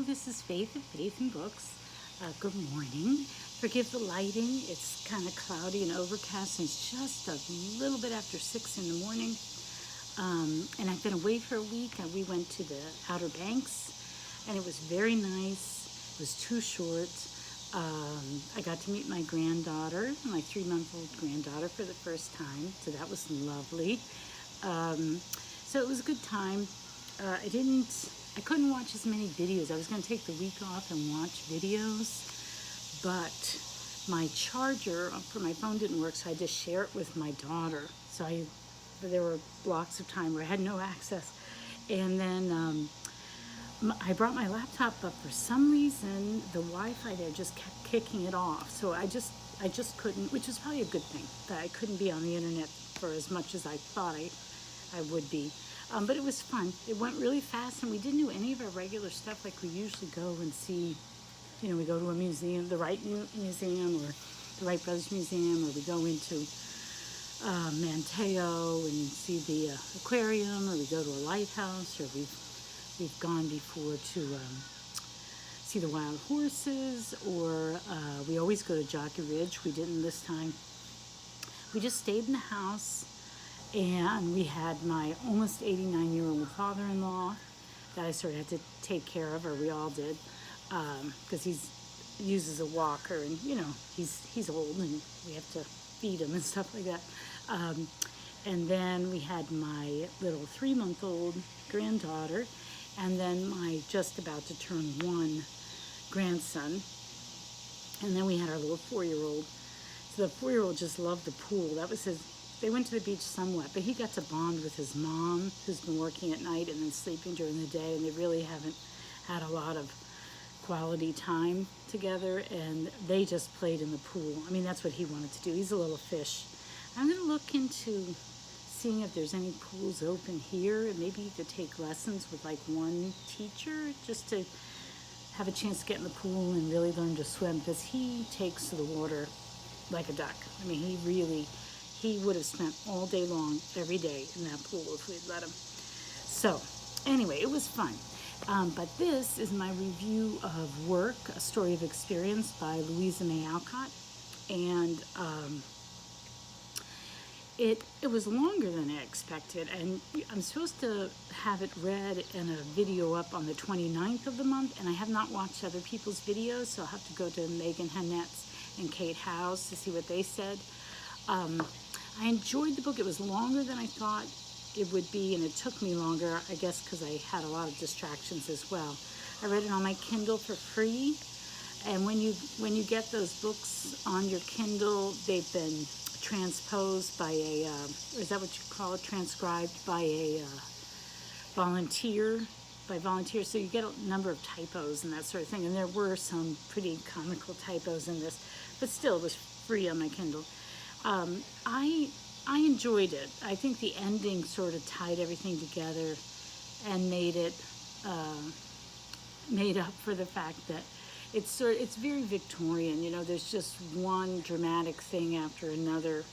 this is Faith of Faith and Books. Good morning. Forgive the lighting. It's kind of cloudy and overcast, and it's just a little bit after 6 in the morning. And I've been away for a week, and we went to the Outer Banks, and it was very nice. It was too short. I got to meet my granddaughter, my 3-month-old granddaughter, for the first time, so that was lovely. So it was a good time. I couldn't watch as many videos. I was going to take the week off and watch videos, but my charger for my phone didn't work, so I just share it with my daughter. So there were blocks of time where I had no access. And then I brought my laptop, but for some reason the Wi-Fi there just kept kicking it off. So I just couldn't, which is probably a good thing, that I couldn't be on the internet for as much as I thought I would be. But it was fun. It went really fast, and we didn't do any of our regular stuff like we usually go and see. You know, we go to a museum, the Wright Museum or the Wright Brothers Museum, or we go into Manteo and see the aquarium, or we go to a lighthouse, or we've gone before to see the wild horses, or we always go to Jockey Ridge. We didn't this time. We just stayed in the house. And we had my almost 89-year-old father-in-law that I sort of had to take care of, or we all did, because he uses a walker, and you know he's old, and we have to feed him and stuff like that. And then we had my little 3-month-old granddaughter, and then my just about to turn 1 grandson, and then we had our little 4-year-old. So the 4-year-old just loved the pool. That was his. They went to the beach somewhat, but he got to bond with his mom, who's been working at night and then sleeping during the day, and they really haven't had a lot of quality time together, and they just played in the pool. I mean, that's what he wanted to do. He's a little fish. I'm going to look into seeing if there's any pools open here, and maybe you could take lessons with like one teacher just to have a chance to get in the pool and really learn to swim, because he takes to the water like a duck. I mean, he would have spent all day long, every day in that pool if we'd let him. So anyway, it was fun. But this is my review of Work, A Story of Experience by Louisa Alcott. And it was longer than I expected. And I'm supposed to have it read and a video up on the 29th of the month. And I have not watched other people's videos, so I'll have to go to Megan Hannette's and Kate Howe's to see what they said. I enjoyed the book. It was longer than I thought it would be, and it took me longer, I guess, because I had a lot of distractions as well. I read it on my Kindle for free, and when you get those books on your Kindle, they've been transposed by a, or is that what you call it, transcribed by a volunteer, so you get a number of typos and that sort of thing, and there were some pretty comical typos in this, but still, it was free on my Kindle. I enjoyed it. I think the ending sort of tied everything together and made up for the fact that it's very Victorian. You know, there's just one dramatic thing after another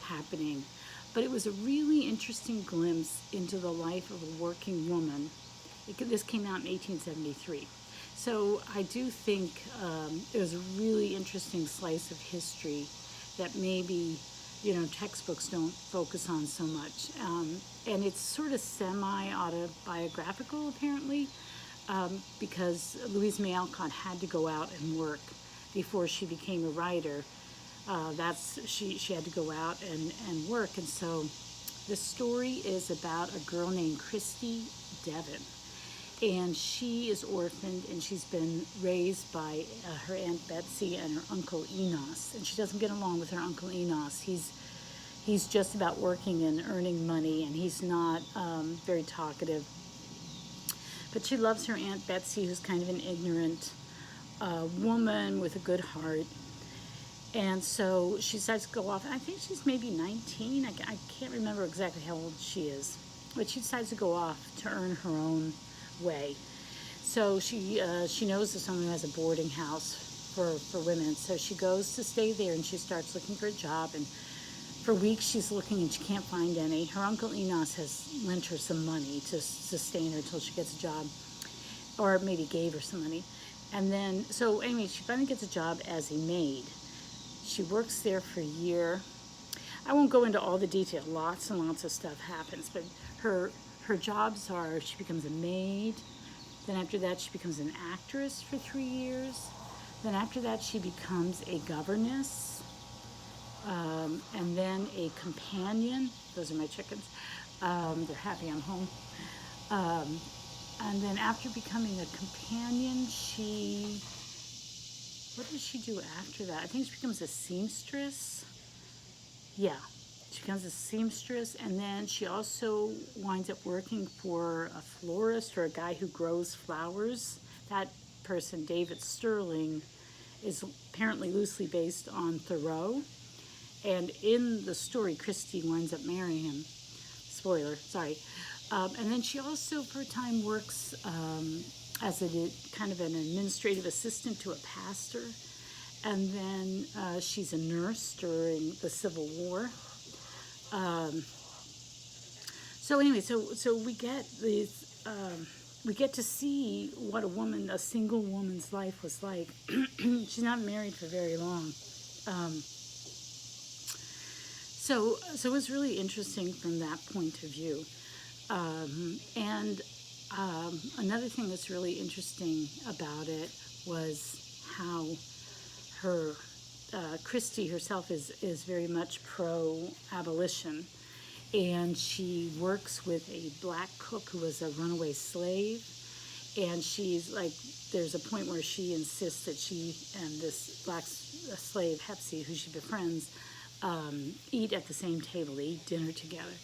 happening. But it was a really interesting glimpse into the life of a working woman. This came out in 1873. So I do think it was a really interesting slice of history that maybe, you know, textbooks don't focus on so much. And it's sort of semi-autobiographical, apparently, because Louisa Alcott had to go out and work before she became a writer. She had to go out and work. And so the story is about a girl named Christy Devon. And she is orphaned, and she's been raised by her Aunt Betsy and her Uncle Enos. And she doesn't get along with her Uncle Enos. He's just about working and earning money, and he's not very talkative. But she loves her Aunt Betsy, who's kind of an ignorant woman with a good heart. And so she decides to go off. I think she's maybe 19. I can't remember exactly how old she is. But she decides to go off to earn her own way. So she knows of someone who has a boarding house for women. So she goes to stay there, and she starts looking for a job. And for weeks she's looking, and she can't find any. Her Uncle Enos has lent her some money to sustain her till she gets a job. or maybe gave her some money. And then, so anyway, she finally gets a job as a maid. She works there for a year. I won't go into all the detail. Lots and lots of stuff happens, but her jobs are, she becomes a maid. Then after that, she becomes an actress for 3 years. Then after that, she becomes a governess, and then a companion. Those are my chickens. They're happy I'm home. And then after becoming a companion, what does she do after that? I think she becomes a seamstress. Yeah, she becomes a seamstress, and then she also winds up working for a florist or a guy who grows flowers. That person, David Sterling, is apparently loosely based on Thoreau. And in the story, Christie winds up marrying him. Spoiler, sorry. And then she also, for a time, works as a kind of an administrative assistant to a pastor. And then she's a nurse during the Civil War. So anyway, so we get these, we get to see what a single woman's life was like. She's not married for very long. So it was really interesting from that point of view. And another thing that's really interesting about it was how her Christie herself is very much pro-abolition, and she works with a black cook who was a runaway slave, and she's like, there's a point where she insists that she and this black slave Hepsy, who she befriends, eat at the same table. They eat dinner together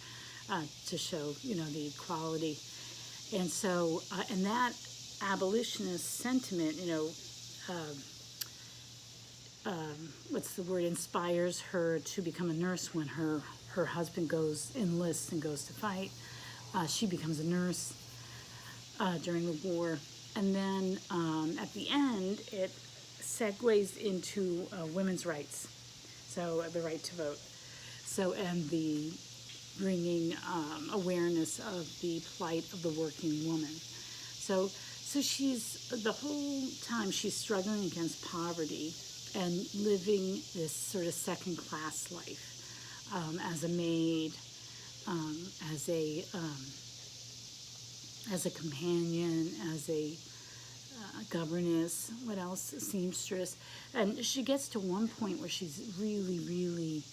to show, the equality. And so, and that abolitionist sentiment, what's the word, inspires her to become a nurse when her husband enlists and goes to fight. She becomes a nurse during the war. And then at the end, it segues into women's rights. So the right to vote. So, and the bringing awareness of the plight of the working woman. So she's, the whole time she's struggling against poverty and living this sort of second-class life as a maid, as a companion, as a governess, what else, seamstress. And she gets to one point where she's really, really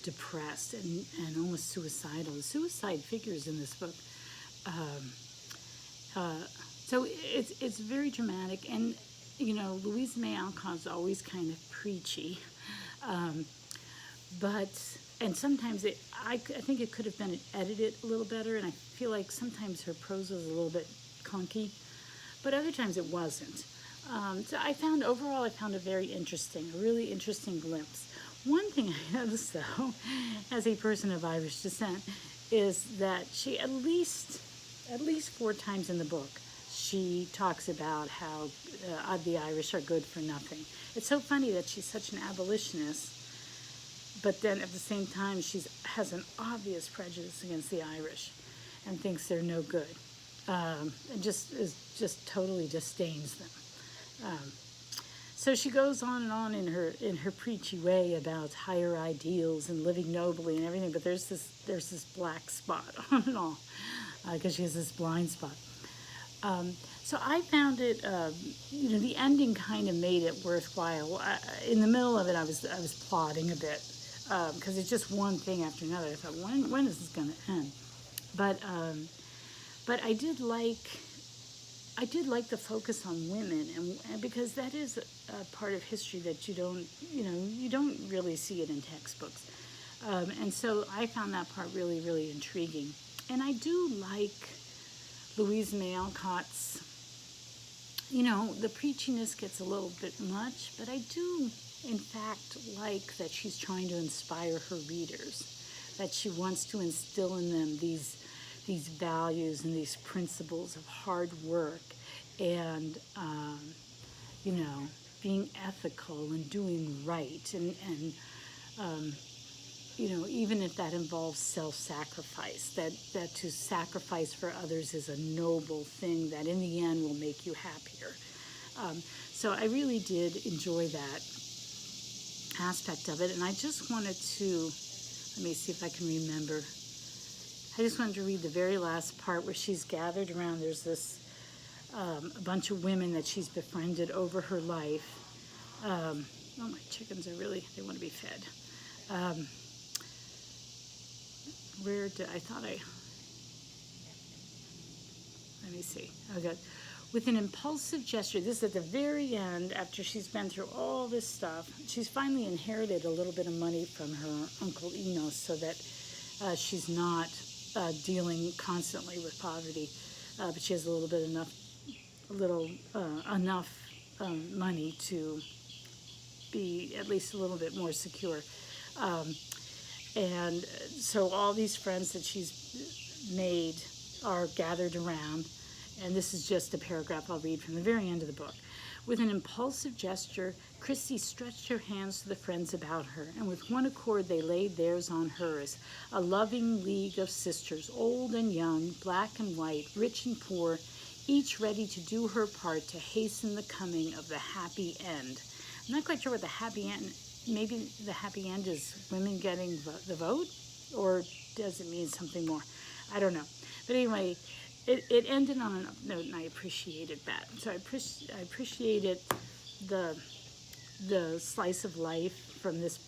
depressed and almost suicidal. Suicide figures in this book. So it's very dramatic, and Louisa May Alcott's always kind of preachy, and sometimes I think it could have been edited a little better, and I feel like sometimes her prose was a little bit clunky, but other times it wasn't. So I found it very interesting, a really interesting glimpse. One thing I noticed, though, as a person of Irish descent, is that she at least 4 times in the book, she talks about how the Irish are good for nothing. It's so funny that she's such an abolitionist, but then at the same time she has an obvious prejudice against the Irish and thinks they're no good, and just totally disdains them. So she goes on and on in her preachy way about higher ideals and living nobly and everything, but there's this black spot on it all, because she has this blind spot. So I found it, the ending kind of made it worthwhile. In the middle of it, I was plotting a bit, because it's just one thing after another. I thought, when is this going to end? But I did like the focus on women, and because that is a part of history that you don't really see it in textbooks. And so I found that part really, really intriguing. And I do like Louisa May Alcott's, the preachiness gets a little bit much, but I do, in fact, like that she's trying to inspire her readers, that she wants to instill in them these values and these principles of hard work and, being ethical and doing right and even if that involves self-sacrifice, that to sacrifice for others is a noble thing that in the end will make you happier. So I really did enjoy that aspect of it, and I just wanted to, let me see if I can remember. I just wanted to read the very last part where she's gathered around. There's this a bunch of women that she's befriended over her life. Oh, my chickens are really, they want to be fed. Where did, I thought I, let me see. Okay. With an impulsive gesture, this is at the very end, after she's been through all this stuff, she's finally inherited a little bit of money from her Uncle Enos so that she's not dealing constantly with poverty, but she has a little bit enough money to be at least a little bit more secure. And so all these friends that she's made are gathered around, and this is just a paragraph I'll read from the very end of the book. With an impulsive gesture, Christy stretched her hands to the friends about her, and with one accord they laid theirs on hers, a loving league of sisters, old and young, black and white, rich and poor, each ready to do her part to hasten the coming of the happy end. I'm not quite sure what the happy end, maybe the happy end is women getting the vote, or does it mean something more? I don't know. But anyway, it ended on an up note, and I appreciated that. So I appreciated the slice of life from this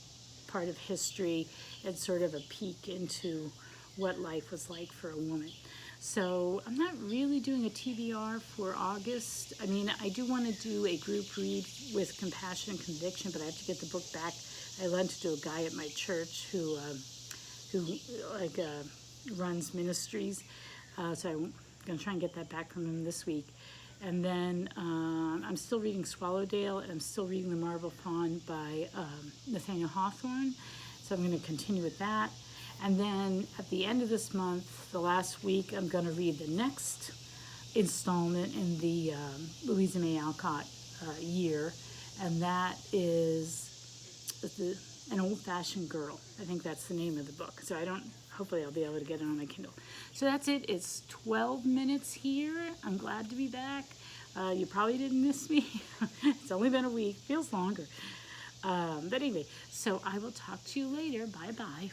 part of history and sort of a peek into what life was like for a woman. So I'm not really doing a TBR for August. I mean, I do want to do a group read with Compassion and Conviction, but I have to get the book back. I lent it to a guy at my church who runs ministries. So I'm going to try and get that back from him this week. And then I'm still reading Swallowdale, and I'm still reading The Marble Fawn by Nathaniel Hawthorne. So I'm going to continue with that. And then at the end of this month, the last week, I'm going to read the next installment in the Louisa May Alcott year, and that is An Old-Fashioned Girl. I think that's the name of the book. So hopefully I'll be able to get it on my Kindle. So that's it. It's 12 minutes here. I'm glad to be back. You probably didn't miss me. It's only been a week. Feels longer. But anyway, so I will talk to you later. Bye-bye.